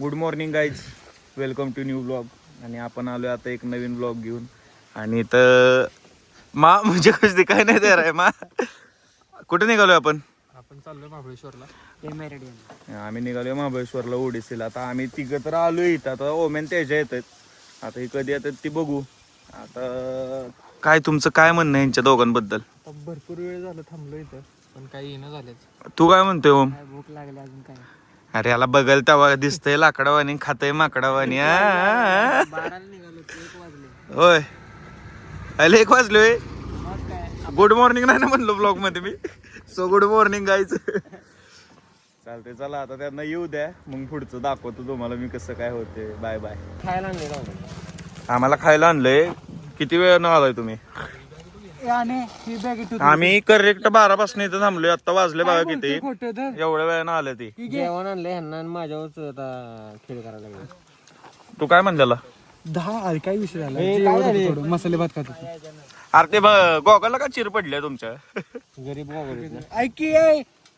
Good morning guys, welcome to new blog. आणि आपण आलो आता एक नवीन ब्लॉग घेऊन. आणि तर म्हणजे कशी काय नाही तयार आहे कुठे निघालोय आपण चाललोय महाबळेश्वरला. आम्ही निघालोय महाबळेश्वरला ओडिसीला. आता आम्ही तिघं तर आलोय इथं. आता ओमेन त्याच्या येतात. आता ही कधी येतात ती बघू. आता काय तुमचं काय म्हणणं आहे यांच्या दोघांबद्दल? भरपूर वेळ झालं थांबलो इथं, पण काही येणं झालेच. तू काय म्हणतोय ओम? भूक लागली अजून काय. अरे याला बघल तेव्हा दिसतंय लाकडावानी, खातय माकडावानी. 12ला निघालो, 1 वाजले. होय, अरे 1 वाजलोय. मग काय गुड मॉर्निंग नाही ना म्हणलो ब्लॉग मध्ये मी. So good morning guys. चालते, चला आता त्यांना येऊ द्या, मग पुढचं दाखवतो तुम्हाला मी कसं काय होते. Bye bye. खायला आणले आम्हाला खायला आणलंय. किती वेळ न आलाय तुम्ही? आम्ही करेक्ट 12 पासून इथं थांबलोय. आता वाजले बघा किती, एवढ्या वेळानं आलं ते. जेवण आणलं ह्यांना, माझ्यावरच आता खेळ करायला लागले. तू काय म्हणलेला? 10 काय विषय झाला? मसाले भात खात होतो. अरे ते गोगलला का चिर पडल्या तुमच्या? गरीब ऐक की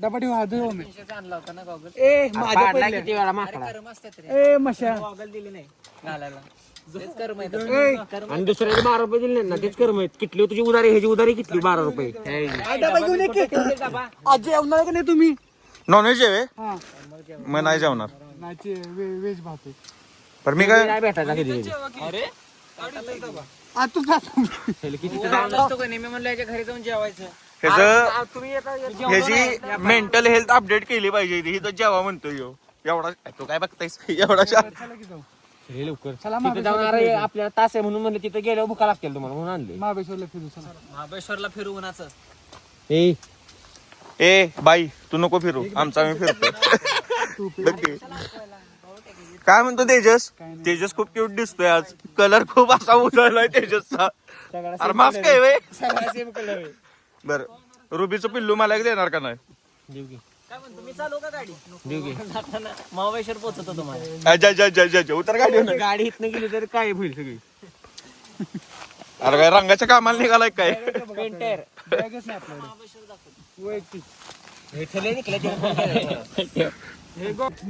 डबा ठेव हात धुव मी. आणला होता ना गॉगल. माझ्या पडल्या. किती वेळा माकडा मशा गॉगल दिली नाही घालायला. तेच कर्म आहे. आणि दुसऱ्याचे 12 रुपये दिले नाहीत ना, तेच कर्म आहेत. किटली तुझी उधारी, ह्याची उधारी किटली 12 रुपये. आज जेवणार का नाही तुम्ही? नॉनव्हेज आहे हा मग नाही जेवणार. नाही व्हेज भात आहे. पण मी काय नाही भेटायचा कधी. अरे आज तू खात मी म्हणलं याच्या घरी जाऊन जेवायचं. ह्याची मेंटल हेल्थ अपडेट केली पाहिजे. ही तर जेव्हा म्हणतोय ह्यो. एवढा तू काय बघतायस एवढा हे लवकर तिथे जाऊन आपल्याला तास आहे म्हणून म्हणलं तिथे गेल्यावर भुका लागतील तुम्हाला म्हणून आणले. महाबळेश्वरला फिरू. महाबळेश्वरला फिरू उन्हाचं. ए बाई, तू नको फिरू, आमचा आम्ही फिरतो. काय म्हणतो तेजस? तेजस खूप क्यूट दिसतोय आज. कलर खूप असा उजळलाय तेजसचा. अरे मास्क आहे वे. सेम कलर आहे. बर, रुबीचं पिल्लू मला एक देणार का नाही? देऊ की. काय म्हणतो, मी चालू का गाडी? देऊ की. महाबळेश्वर पोहोचतो तुम्हाला. जय उतर गाडी. गाडी इथनं गेली तर काय होईल सगळी. अरे काय रंगाच्या कामाला निघालाय काय? पेंटर बॅगच नाही आपल्याकडे वैयक्तिक.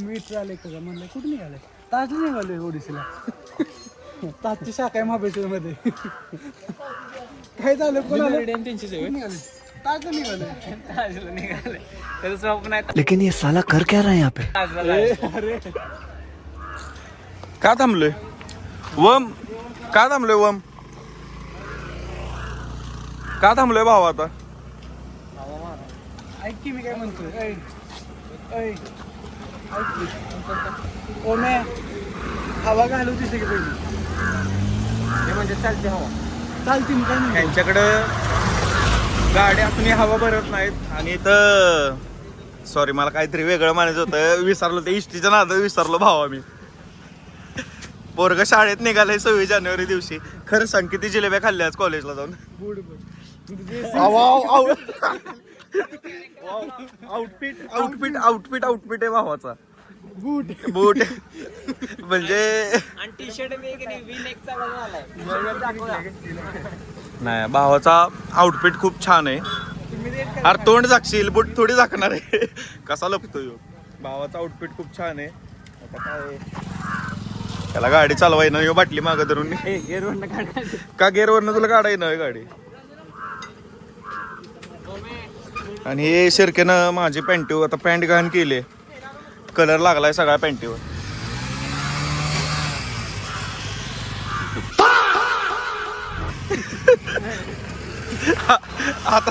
मीठ आले का म्हणलं कुठे निघालंय? ताजला निघालोय ओडिसीला. ताजची शाखा आहे महाबळेश्वर मध्ये. काय झालं? कोण आलं? ताजला निघालोय. लेकिन ये साला कर क्या रहा है यहाँ पे? अरे का थांबलोय वम? का थांबलोय वम? का थांबलोय भाऊ आता? ऐक की मी काय म्हणतोय. ऐक की. ओमे हवा घालू दिसे की पहिली. हे म्हणजे चालते हवा. चालती मग काय नाही. त्यांच्याकडं गाड्या असून हवा भरत नाहीत. आणि इथं सॉरी, मला काहीतरी वेगळं म्हणायचं होतं, विसरलो. ते इष्टीच्या नादात विसरलो भावा मी. पोरग शाळेत निघालंय 26 जानेवारी दिवशी. खरं सांग, किती जिलेब्या खाल्ल्या आज कॉलेजला जाऊन? आउटफिट आहे भावाचा. बूट म्हणजे टी शर्ट नाही, भावाचा आउटफिट खूप छान आहे. अरे तोंड झाकशील, बूट थोडी झाकणार आहे. कसा लपतोय ह्यो. भावाचा आउटफिट खूप छान आहे. आता काय त्याला गाडी चालवाय ना, ह्यो बाटली मागं धरून. का गेअरवरनं तुला काढाय ना गाडी? आणि हे शिरकेनं माझी पॅन्टीवर आता पॅन्ट घाण केली. कलर लागलाय सगळ्या पॅन्टीवर. आता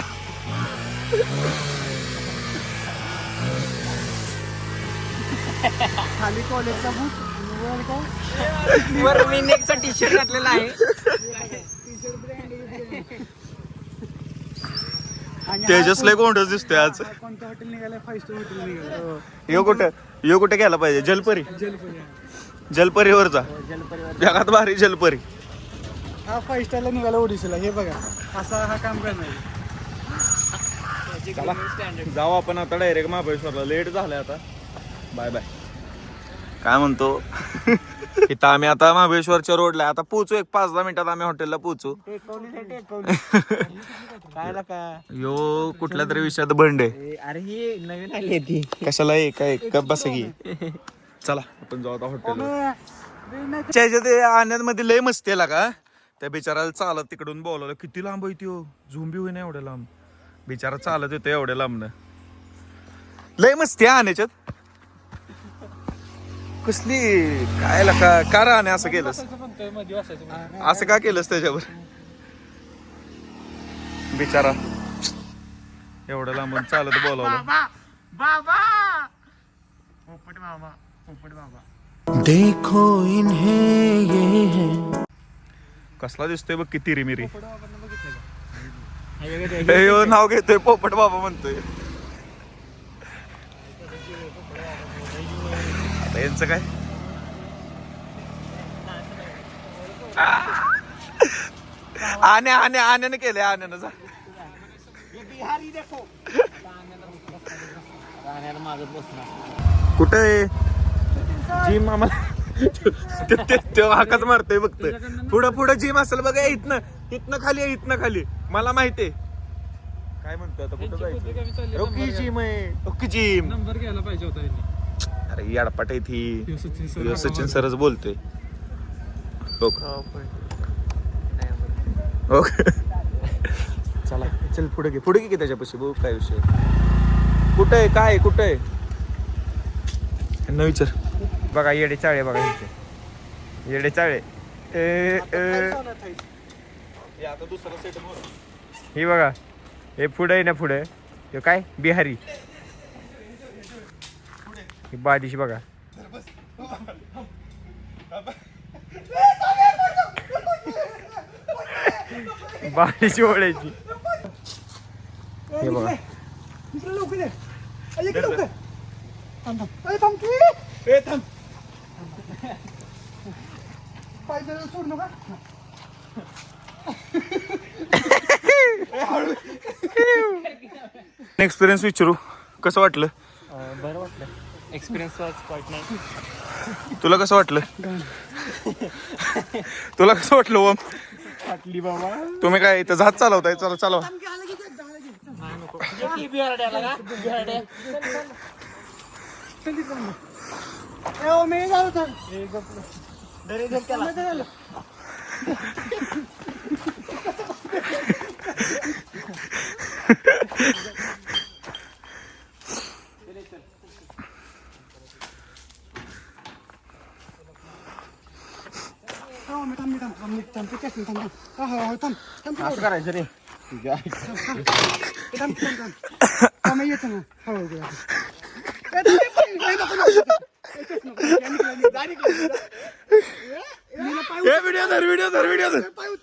खाली कॉलेजचा बूट वर मी नेकचा टी शर्ट घातलेला आहे. तेजस लय गोंडच दिसतोय आज. कोणतं हॉटेल निघालंय? 5 स्टार हॉटेल निघालं. यो कुठे गेला पाहिजे? जलपरी. जलपरीवर जा. जगात भारी जलपरी. हा 5 स्टारला निघाला ओडिसीला. हे बघा, असा हा काम करणार. जाऊ आपण आता डायरेक्ट महाबळेश्वरला. लेट झालाय आता. Bye bye. काय म्हणतो? इथं आम्ही आता महाबळेश्वरच्या रोडला आता पोहोचू. एक 5-10 मिनिटात आम्ही हॉटेलला पोहोचू. काय का यो कुठल्या तरी विषयात बंड आहे. अरे ही नवीन आली ती. कशाला? काय बस की चला आपण जाऊ आता हॉटेल ते आणण्यामध्ये लय मस्ती आहे का त्या बिचाराला चालत तिकडून बोलवलं किती लांब आहे त्यो झुंबी होईना एवढ्या लांब बिचारा चालत येतो एवढ्या लांबनं लय मस्ती आहे आणण्याच्यात कसली काय लका का राहणे असं केलंस असं का केलंस त्याच्यावर बिचारा एवढं लांबून चालत बोलावलं देखो इन्हें ये है कसला दिसतोय बघ किती रिमिरी नाव घेतोय पोपट बाबा म्हणतोय आता यांचं काय आण्यानं केलंय आण्यानं जा कुठे जिम आम्हाला हाकाच मारतोय बघतोय पुढं जिम असेल बघा इथनं खाली मला माहितीये काय म्हणतोय आता कुठं जायचं ओके जिम आहे ओके जिम नंबर घ्यायला पाहिजे होता अरे याडपाट आहे ती सचिन सरच बोलतोय ओके चला चल पुढे घे त्याच्यापाशी बघू काय विषय कुठं आहे काय कुठं आहे विचार बघा येडे चाळे बघा येडे चाळे आता दुसरा सेट ही बघा हे पुढे आहे ना पुढे हे काय बिहारी ही बादिशी बघा बादिशी ओळायची हे बघा एक्सपिरियन्स विचारू कसं वाटलं बरं वाटलं एक्सपिरियन्स वाईट नाही तुला कसं वाटलं ओम वाटली बाबा तुम्ही काय इथं जहाज चालवताय चला चालवा असं करायचं रे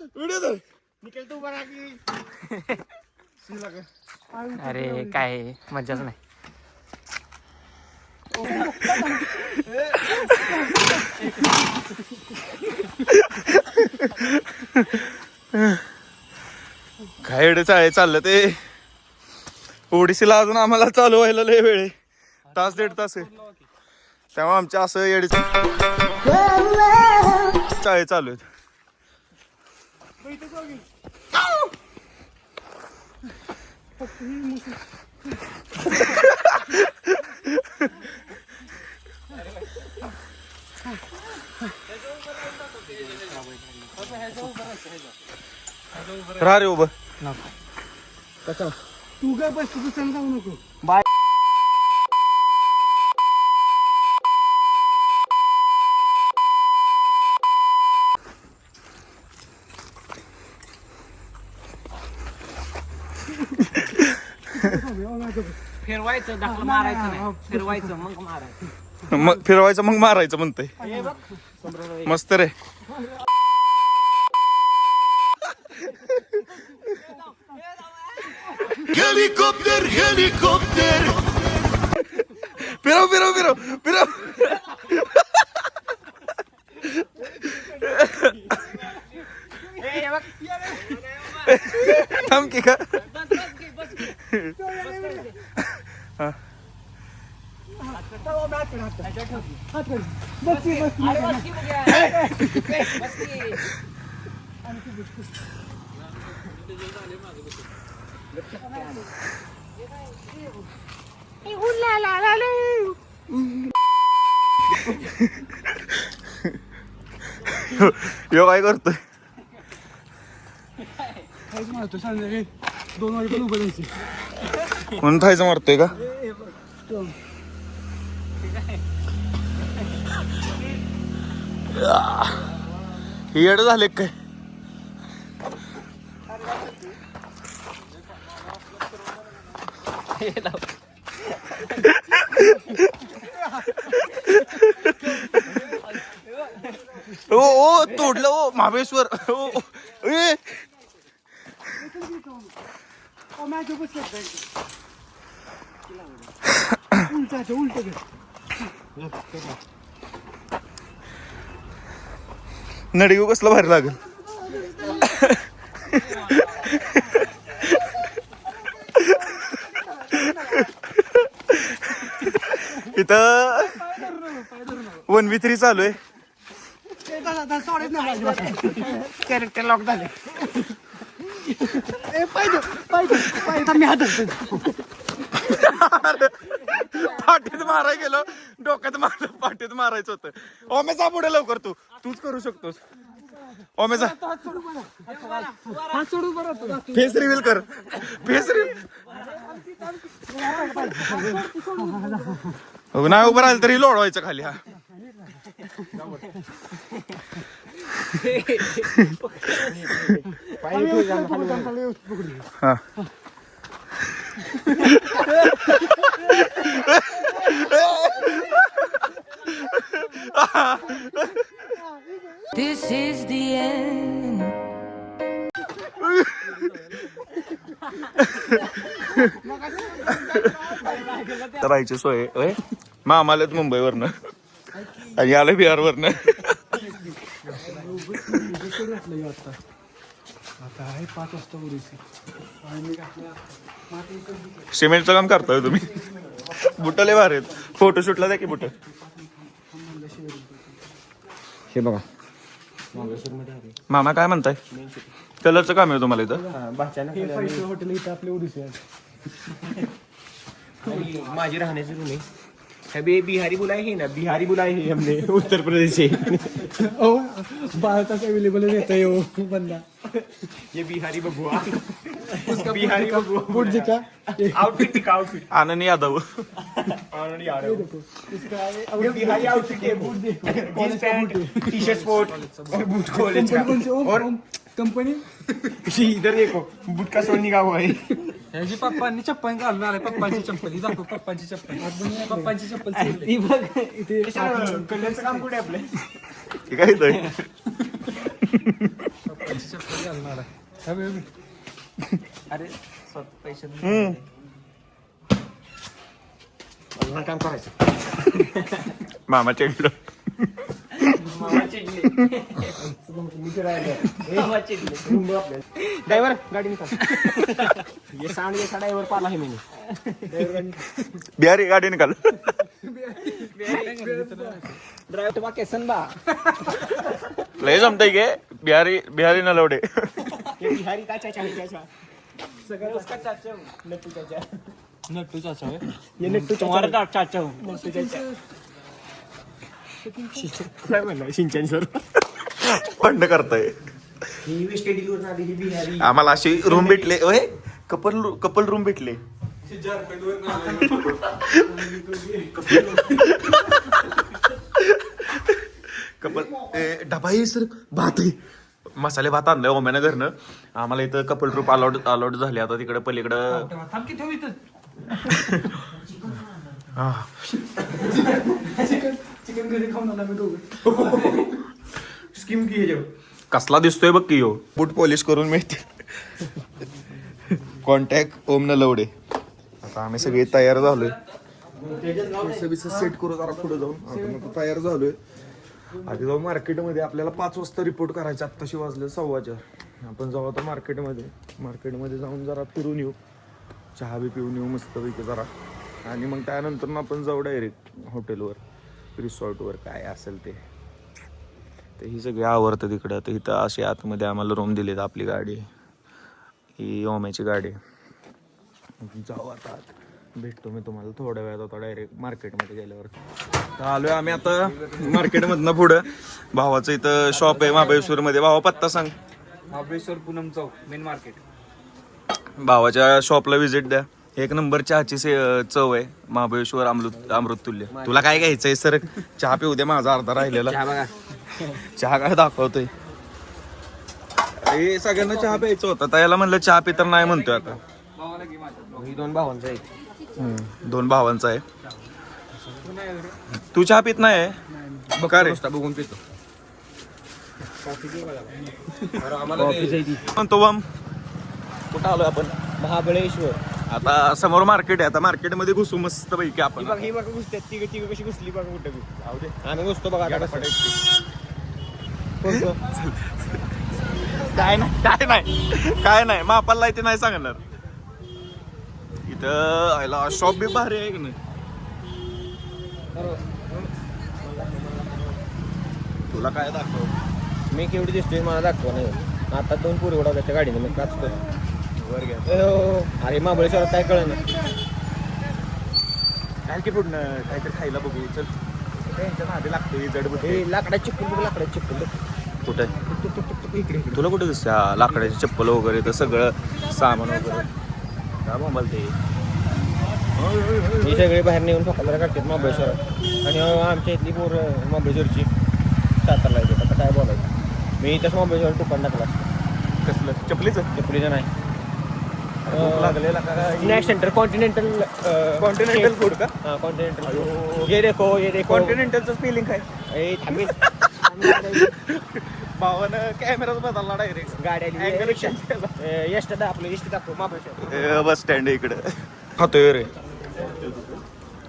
व्हिडिओ अरे काय मज्जाच नाही काय चाळे चाललं ते ओडिसीला अजून आम्हाला चालू व्हायला लय वेळ आहे तास दीड तास आहे तेव्हा आमच्या असं येडी चाळे चालू आहेत रे उभं तू काय बस तुझं सण जाऊ नको फिरवायचं ढकल मारायचं नाही फिरवायचं मग मारायचं मग फिरवायचं मग मारायचं म्हणतंय मस्त रे हेलिकॉप्टर हेलिकॉप्टर फिरव थांब की का यो काय करतोय काहीच मारतो संध्याकाळी 2 वाजेपर्यंत उभं राहायचे. म्हणून थायचं मारतोय का? ही येड झाले काय? ओ ओ तोडलं ओ महाबळेश्वर ओ ए मॅच उभंच उलट उलट नडीगो कसलं भारी लागेल. इथं 1v3 चालू आहे. कॅरेक्टर लॉक झाले. पाहिजे मी हात पाठीत माराय गेलो डोक्यात मारलं पाठीत मारायचं होतं. ओमेचा पुढे लवकर तूच करू शकतोस. ओमेचा हात सोडून बरं फेस रिव्हील कर. फेस रिव्हील नाही उभं राहिलं तरी लोळवायचं खाली. हा हा This is the end. राहायची सोय होय. मामा आलेत मुंबईवरनं आणि आले बिहारवरनं. आता आहे 5 वाजता उडीसी. सिमेंटचं काम करताय तुम्ही. बुट लय भारी आहेत. फोटोशूटला द्या की बुट. हे बघा मामा काय म्हणताय? कलरचं काम आहे तुम्हाला इथं? हॉटेल इथं आपले उडीसी आहे. माझी राहण्याची रूम आहे. अभी बिहारी बुलाए है ना, बिहारी बुलाए है हमने उत्तर प्रदेश से. भारतात अवेलेबल येता येऊ बंदा. ये बिहारी बबुआ, बिहारी बबुआ. बुट दिखा. आउटफिट दिखा, आउटफिट. आनंद यादव. ऑलरेडी आ रहे हो. ये बिहारी आउटफिट है. बूट देखो, jeans pant, T shirt sport और बूट कॉलेज का. और कंपनी इधर देखो बूट का सोल निकाला हुआ है. ह्याची पप्पांनी चप्पल घालून आले. पप्पांची चप्पल ही दाखव. पप्पांची चप्पल पप्पांची चप्पल इथे कलरचं काम कुठे आपलं? हे काय इथं? पप्पांची चप्पल घालून आला. अरे स्वतः पैसे काम करायचं. मामा चिडलं. ड्राइवर गाड़ी निकाल. ये साढ़े ड्राइवर पाला है मैंने. बिहारी गाडी निकाल. ड्राइवर तो कैसन बा. लय जमतंय गे. बिहारी नलवडे. ये बिहारी का चाचा है. चाचा सगळं उसका चाचा हूँ. नट्टू चाचा. नट्टू चाचा है. ये नट्टू तुम्हारा चाचा हूँ. नट्टू चाचा. काय म्हणलं सिंचन सर. बंड करताय. ही वेस्ट इंडिजवरून आली ही बिहारी. आम्हाला अशी रूम भेटले होय. कपल रूम भेटले. कपल डबा आहे सर. भात आहे. मसाले भात आणलाय ओम्यानं घरनं. आम्हाला इथं कपल रूम अलॉट झाले. आता तिकडे पलीकडं थांब की ठेव इथं. चिकन घरी खाऊन आला मी दोघं. स्कीम की है. कसला दिसतोय बघ की हो. बूट पॉलिश करून मिळते. कॉन्टॅक्ट ओम नलवडे. आता आम्ही सगळे तयार झालोय. सेट करू जरा पुढे जाऊन. आता तयार झालोय. आधी जाऊ मार्केटमध्ये. आपल्याला 5 वाजता रिपोर्ट करायचा. आत्ताशी वाजले 4:15. आपण जाऊ आता मार्केटमध्ये जाऊन जरा फिरून येऊ. चहा बी पिऊन येऊ मस्तपैकी जरा. आणि मग त्यानंतर आपण जाऊ डायरेक्ट हॉटेलवर, रिसॉर्टवर काय असेल ते. तर ही सगळी आवडतं तिकडं. तर इथं अशी आतमध्ये आम्हाला रूम दिलेत. आपली गाडी ही ओम्याची गाडी. जाऊ आता भेटतो मी तुम्हाला थोड्या वेळात आता डायरेक्ट मार्केटमध्ये गेल्यावर. तर आलोय आम्ही आता मार्केटमधनं पुढं. भावाचं इथं शॉप आहे महाबळेश्वरमध्ये. भावा पत्ता सांग. महाबळेश्वर पूनम चौक मेन मार्केट. भावाच्या शॉपला व्हिजिट द्या. एक नंबर चहाची चव आहे महाबळेश्वर अमृततुल्य. तुला काय घ्यायचंय सर? चहा पिऊ दे, माझा अर्धा राहिलेला. चहा काय दाखवतोय? हे सगळ्यांना चहा प्यायचा होता, त्याला म्हणलं चहा पितर नाही म्हणतोय आता. दोन भावांचा आहे. दोन भावांचा आहे. तू चहा पित नाही का रे? बघून पितो. म्हणतो बम. कुठं आलोय आपण? महाबळेश्वर. आता समोर मार्केट आहे. आता मार्केटमध्ये घुसू मस्त पैकी आपण. ही बघा घुसतात तिघ कशी घुसली बघा कुठं. आम्ही घुसतो बघा आता कसं. काय नाही मापाला इथे नाही सांगणार. इथं आयला शॉप बी भारी आहे की नाही? तुला काय दाखव? मी केवढी दिसतोय मला दाखवा नाही. आता 2 पुरी उडवल्या गाडीने मी काच करतो. वर घ्या. अरे महाबळेश्वरात काय कळलं ना. काय की पुढनं काहीतरी खायला बघू. चल त्यांच्या नादी लागतोय जडबड. हे लाकडाची चिप्पल बघ, लाकडाची चिप्पल कुठे तुला कुठे दिसते? लाकडाची चप्पल वगैरे तर सगळं सामान वगैरे काय मोबाईल ते ही सगळे बाहेर नेऊन ठोकायला काढतात महाबळेश्वरात. आणि आमच्या इथली पोर महाबळेश्वरची सातारला येतात. आता काय बोलायचं. मी इथंच महाबळेश्वर टोपण टाकला असतं. कसलं चपलीचं? चपलीचं नाही. लागलेला का? Snack centre continental. Continental food का? हां कॉन्टिनेंटल. ये देखो ये देखो. कॉन्टिनेंटलचं स्पेलिंग काय? ए थांबी. भावानं कॅमेराच बदलला डायरेक्ट. गाड्या एसटी आपलं एसटी दाखव महाबळेश्वर. बस स्टँड इकडे खातोय रे.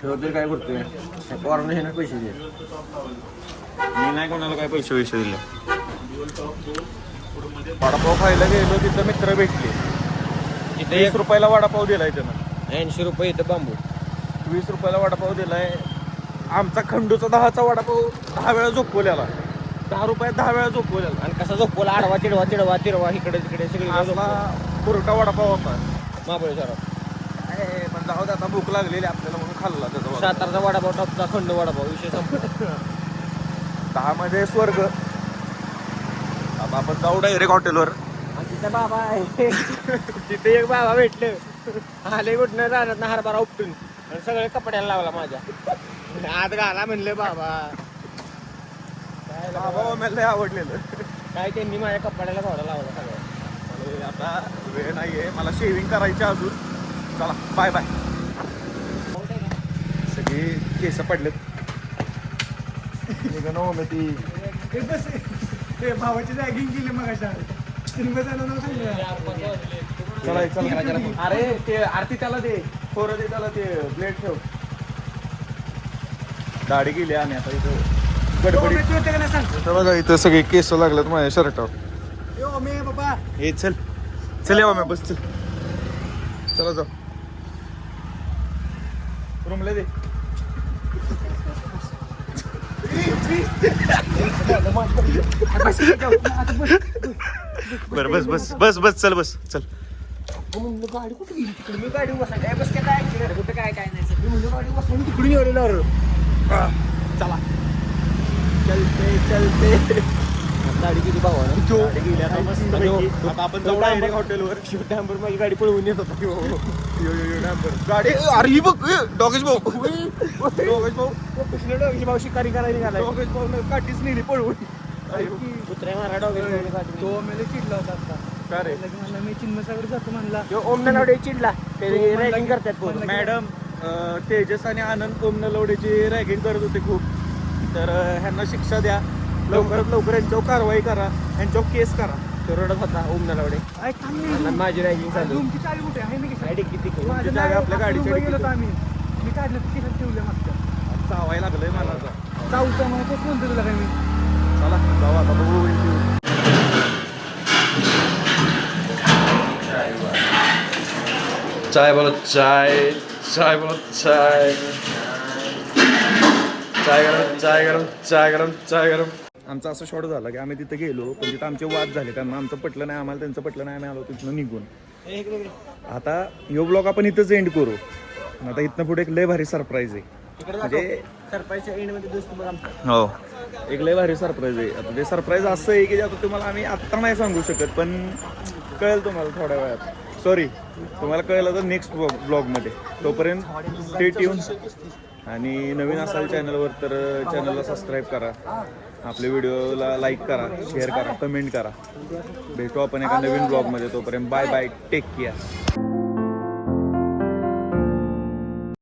काय करतोय पोरांना हे ना पैसे दे. मी नाही कोणाला काय पैसे दिले. वडापाव खायला गेलो तिथं मित्र भेटले. तिथे 20 रुपयाला वडापाव दिलाय त्यानं. 80 रुपये इथं बांबू. 20 रुपयाला वडापाव दिलाय. आमचा खंडूचा 10चा वडापाव 10 वेळा झोपवलेला. 10 रुपयात 10 वेळा झोपवलेला. आणि कसा झोपला आडवा तिडवा इकडे तिकडे सगळी असला पुरटा वडापाव होता महाबळेश्वरात. पण जाऊ दे, आता भूक लागलेली आपल्याला म्हणून खाल्ला त्याचा वडापाव. सातारचा वडापाव टॉपचा खंड वडापाव विषय संपला. 10 मध्ये स्वर्ग. आता आपण जाऊ डायरेक्ट हॉटेलवर. आणि तिथं बाबा आहे. तिथे एक बाबा भेटलं. आले कुठनं राहणार ना हरभरा उपटून आणि सगळे कपड्याला लावला माझ्या. आत घाला म्हणलं बाबा. बाबा मला लय आवडलेलं. काय त्यांनी माझ्या कपड्याला घोडा लावला सगळं. आणि आता वेळ नाहीये, मला शेविंग करायची अजून. चला बाय बाय. सगळी केस पडलेत. हे बस ते भावाची रॅगिंग केली मग अशा चला चला. अरे ते आरती त्याला दे. फोर दे त्याला ते ब्लेड ठेव. दाढी गेली आणि आता इथं गडबडी. बघा इथं सगळे केस लागलेत माझ्या शर्टावर. बाबा हे चल चल येवा मी बस. चल चला जाऊ. रूमला दे. बर बस बस बस बस चल बस चल. गाडी कुठे गेली तिकडे. मी गाडी बसायला बस काय कुठं काय नाही. मी म्हणलं गाडी बसवून तिकडून येऊन चला चलते. गाडी किती भावा आता आपण जाऊ डायरेक्ट हॉटेलवर. डांबर माझी गाडी पळवून येत होता. गाडी अरे ही बघ डॉगेश भाऊ. डॉगेश भाऊ कृष्ण डोंगरी भाऊ शिकारी करायला निघाला. डॉगेश भाऊ काठीच नेली पळवून. कुत्र्या मारा डोंगरी तो मला चिडला होता आता. का रे? म्हणला मी चिन्मसागर जातो म्हणला. ओम नलवडे चिडला. ते रॅगिंग करतात पोरं. मॅडम तेजस आणि आनंद ओम नलवडेची रॅगिंग करत होते खूप. तर ह्यांना शिक्षा द्या लवकरात लवकर. यांच्यावर कारवाई करा, यांच्यावर केस करा. तो रडत होता ओम नलवडे. ऐक थांब मी. आणि माझी रॅगिंग चालू. तुमची चावी कुठे आहे? मी गाडी किती माझ्या चावी आपल्या गाडीच्या गेलो होतो आम्ही. मी काढलं तिथे ठेवलं मागच्या. चावायला लागलंय मला आता. जाऊचं मग तो फोन दिला काय मी. चला जाऊ आता बघू. चाय बोलो चाय. चाय बोलो चाय. चाय गरम चाय गरम चाय गरम चाय गरम. आमचा असं शॉर्ट झाला की आम्ही तिथे गेलो पण तिथं आमचे वाद झाले. त्यांना आमचं पटलं नाही, आम्हाला त्यांचं पटलं नाही. आम्ही आलो तिथनं निघून. आता ह्यो ब्लॉग आपण इथंच एंड करू. आता इथनं पुढे एक लय भारी सरप्राईज आहे. तिकडे म्हणजे सरप्राईजच्या एंडमध्ये दिसतो बघ आमचा. हो, एक लय भारी सरप्राईज आहे. आता ते सरप्राईज असं आहे की आता तुम्हाला आम्ही आत्ता नाही सांगू शकत, पण कळेल तुम्हाला थोड्या वेळात. सॉरी, तुम्हाला कळेल आता नेक्स्ट ब्लॉगमध्ये. तोपर्यंत स्टे ट्यून. आणि नवीन असाल चॅनलवर तर चॅनलला सबस्क्राईब करा, आपल्या व्हिडिओला लाईक करा, शेअर करा, कमेंट करा. भेटू आपण एका नवीन ब्लॉगमध्ये. तोपर्यंत बाय बाय, टेक केअर.